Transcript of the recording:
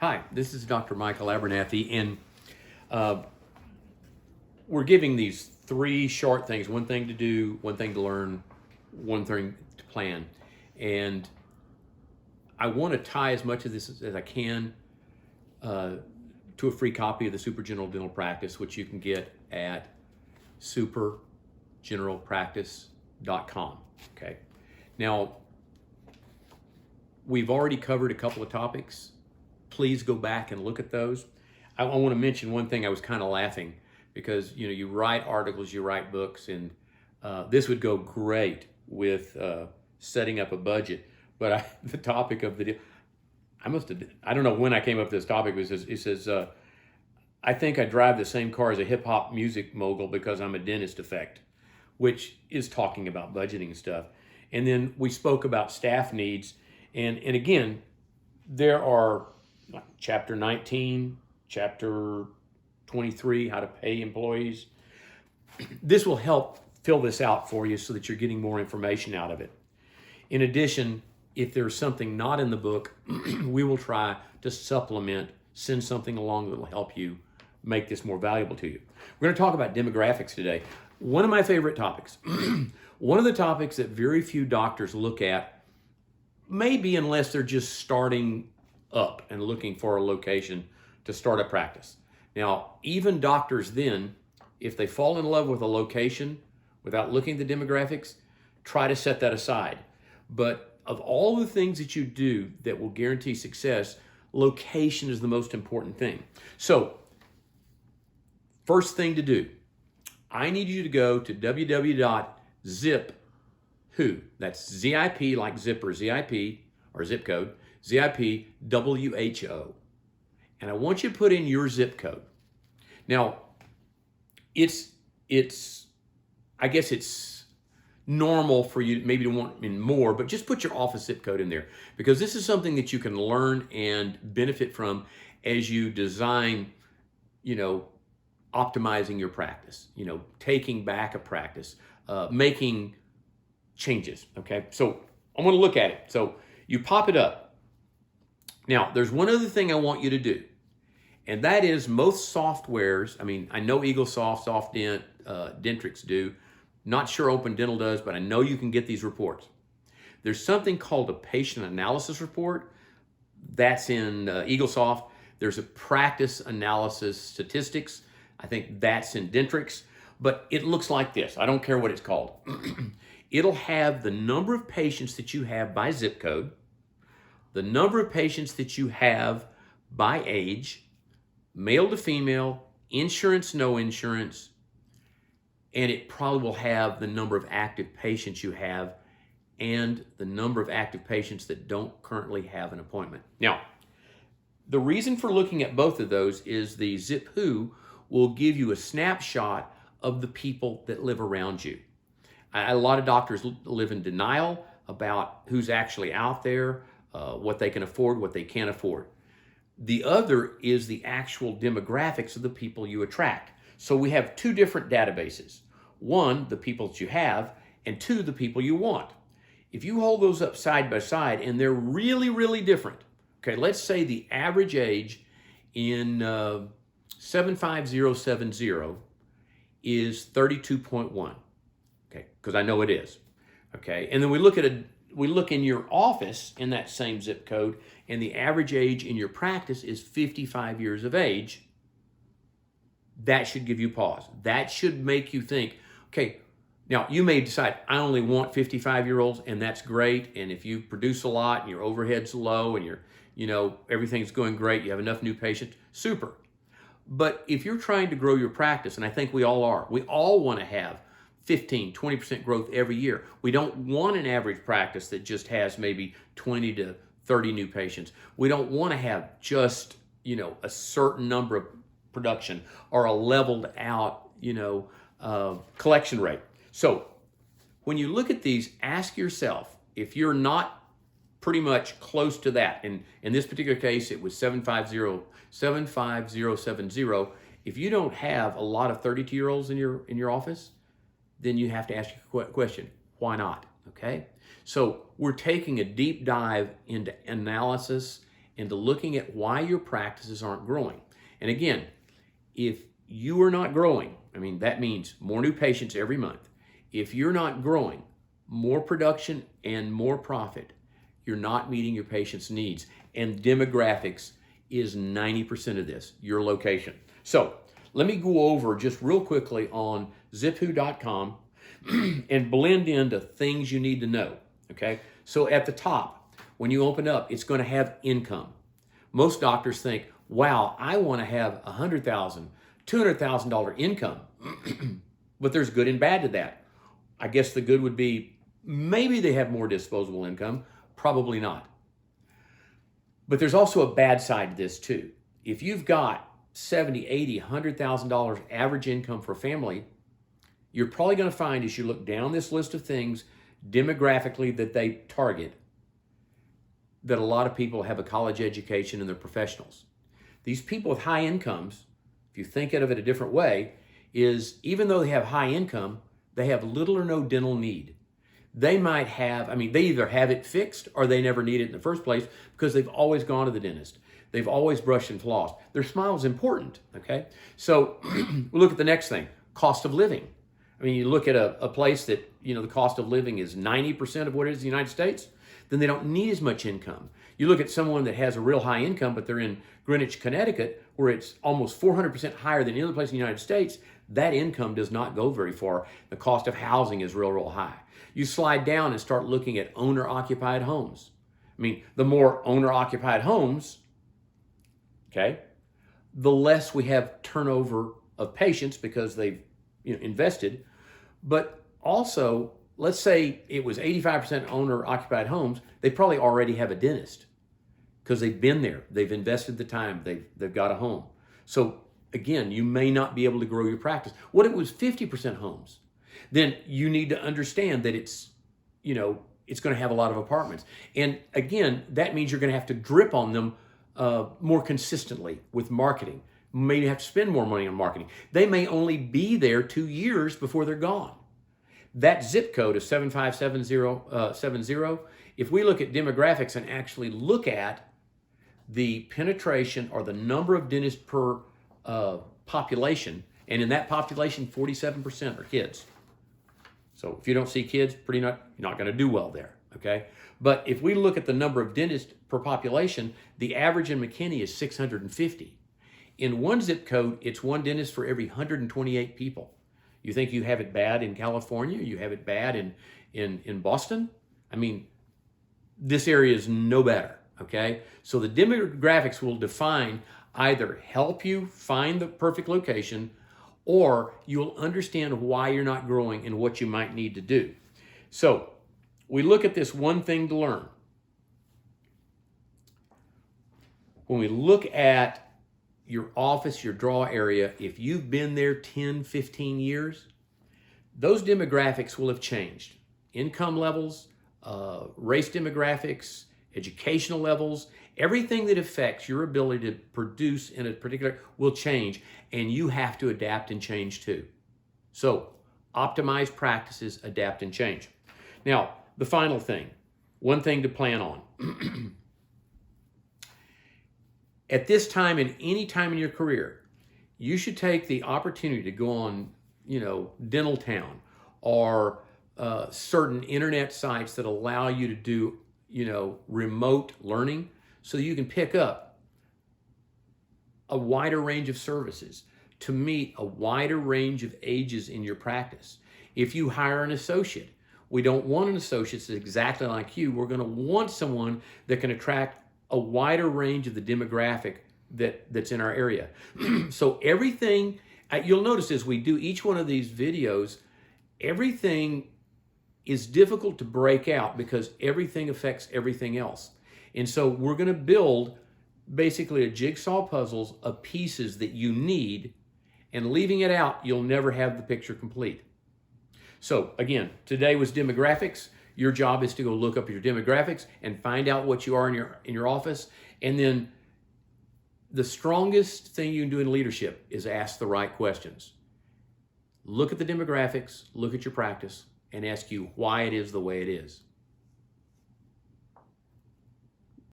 Hi, this is Dr. Michael Abernathy, and uh, we're giving these three short things: one thing to do, one thing to learn, one thing to plan. And I want to tie as much of this as I can uh, to a free copy of the Super General Dental Practice, which you can get at supergeneralpractice.com. Okay. Now, we've already covered a couple of topics. Please go back and look at those. I want to mention one thing. I was kind of laughing because you write articles, you write books, and this would go great with setting up a budget. But the topic of the I don't know when I came up with this topic. It says I think I drive the same car as a hip hop music mogul because I'm a dentist effect, which is talking about budgeting and stuff. And then we spoke about staff needs, and again, there are chapter 19, chapter 23, how to pay employees. This will help fill this out for you so that you're getting more information out of it. In addition, if there's something not in the book, we will try to supplement, send something along that will help you make this more valuable to you. We're going to talk about demographics today. One of my favorite topics. One of the topics that very few doctors look at, maybe unless they're just starting up and looking for a location to start a practice. Now, even doctors then, if they fall in love with a location without looking at the demographics, try to set that aside. But of all the things that you do that will guarantee success, location is the most important thing. So, first thing to do, I need you to go to www.zip.who. That's ZIP like zipper, ZIP or zip code, ZIPWHO. And I want you to put in your zip code. Now, I guess it's normal for you maybe to want in more, but just put your office zip code in there because this is something that you can learn and benefit from as you design, optimizing your practice, taking back a practice, making changes. Okay, so I'm going to look at it. So you pop it up. Now, there's one other thing I want you to do, and that is most softwares. I know EagleSoft, SoftDent, Dentrix do. Not sure Open Dental does, but I know you can get these reports. There's something called a patient analysis report. That's in EagleSoft. There's a practice analysis statistics. I think that's in Dentrix, but it looks like this. I don't care what it's called. It'll have the number of patients that you have by zip code, the number of patients that you have by age, male to female, insurance, no insurance, and it probably will have the number of active patients you have and the number of active patients that don't currently have an appointment. Now, the reason for looking at both of those is the ZipWho will give you a snapshot of the people that live around you. A lot of doctors live in denial about who's actually out there, what they can afford, what they can't afford. The other is the actual demographics of the people you attract. So we have two different databases. One, the people that you have, and two, the people you want. If you hold those up side by side and they're really, really different, okay, let's say the average age in 75070 is 32.1, okay, because I know it is, okay, and then we look in your office in that same zip code, and the average age in your practice is 55 years of age. That should give you pause. That should make you think, okay, now you may decide, I only want 55-year-olds, and that's great. And if you produce a lot and your overhead's low and everything's going great, you have enough new patients, super. But if you're trying to grow your practice, and I think we all want to have 15, 20% growth every year. We don't want an average practice that just has maybe 20 to 30 new patients. We don't want to have just, a certain number of production or a leveled out, collection rate. So when you look at these, ask yourself, if you're not pretty much close to that, and in this particular case, it was 75070. If you don't have a lot of 32-year-olds in your office, then you have to ask your question, why not? Okay? So we're taking a deep dive into analysis into looking at why your practices aren't growing. And again, if you are not growing, I mean, that means more new patients every month. If you're not growing, more production and more profit, you're not meeting your patients' needs. And demographics is 90% of this, your location. So let me go over just real quickly on zipwho.com and blend into things you need to know, okay? So at the top, when you open up, it's going to have income. Most doctors think, wow, I want to have $100,000, $200,000 income. But there's good and bad to that. I guess the good would be maybe they have more disposable income, probably not. But there's also a bad side to this too. If you've got $70,000, $80,000, $100,000 average income for a family, you're probably going to find as you look down this list of things demographically that they target, that a lot of people have a college education and they're professionals. These people with high incomes, if you think of it a different way, is even though they have high income, they have little or no dental need. They might have, they either have it fixed or they never need it in the first place because they've always gone to the dentist. They've always brushed and flossed. Their smile is important, okay? So we'll look at the next thing, cost of living. You look at a place that, the cost of living is 90% of what it is in the United States, then they don't need as much income. You look at someone that has a real high income, but they're in Greenwich, Connecticut, where it's almost 400% higher than any other place in the United States, that income does not go very far. The cost of housing is real high. You slide down and start looking at owner-occupied homes. The more owner-occupied homes, okay, the less we have turnover of patients because they've invested. But also, let's say it was 85% owner-occupied homes, they probably already have a dentist because they've been there, they've invested the time, they've got a home. So again, you may not be able to grow your practice. What if it was 50% homes? Then you need to understand that it's going to have a lot of apartments. And again, that means you're going to have to drip on them more consistently with marketing. Maybe have to spend more money on marketing. They may only be there 2 years before they're gone. That zip code is 75770. If we look at demographics and actually look at the penetration or the number of dentists per population, and in that population, 47% are kids. So if you don't see kids, you're not going to do well there, okay? But if we look at the number of dentists per population, the average in McKinney is 650. In one zip code, it's one dentist for every 128 people. You think you have it bad in California? You have it bad in Boston? This area is no better, okay? So the demographics will define either help you find the perfect location or you'll understand why you're not growing and what you might need to do. So we look at this one thing to learn. When we look at your office, your draw area, if you've been there 10, 15 years, those demographics will have changed. Income levels, race demographics, educational levels, everything that affects your ability to produce in a particular will change, and you have to adapt and change too. So optimize practices, adapt and change. Now, the final thing, one thing to plan on. At this time and any time in your career, you should take the opportunity to go on, Dental Town or certain internet sites that allow you to do, remote learning so you can pick up a wider range of services to meet a wider range of ages in your practice. If you hire an associate, we don't want an associate that's exactly like you. We're going to want someone that can attract a wider range of the demographic that's in our area. So everything, you'll notice as we do each one of these videos, everything is difficult to break out because everything affects everything else. And so we're going to build basically a jigsaw puzzles of pieces that you need, and leaving it out, you'll never have the picture complete. So again, today was demographics. Your job is to go look up your demographics and find out what you are in your office. And then the strongest thing you can do in leadership is ask the right questions. Look at the demographics, look at your practice, and ask you why it is the way it is.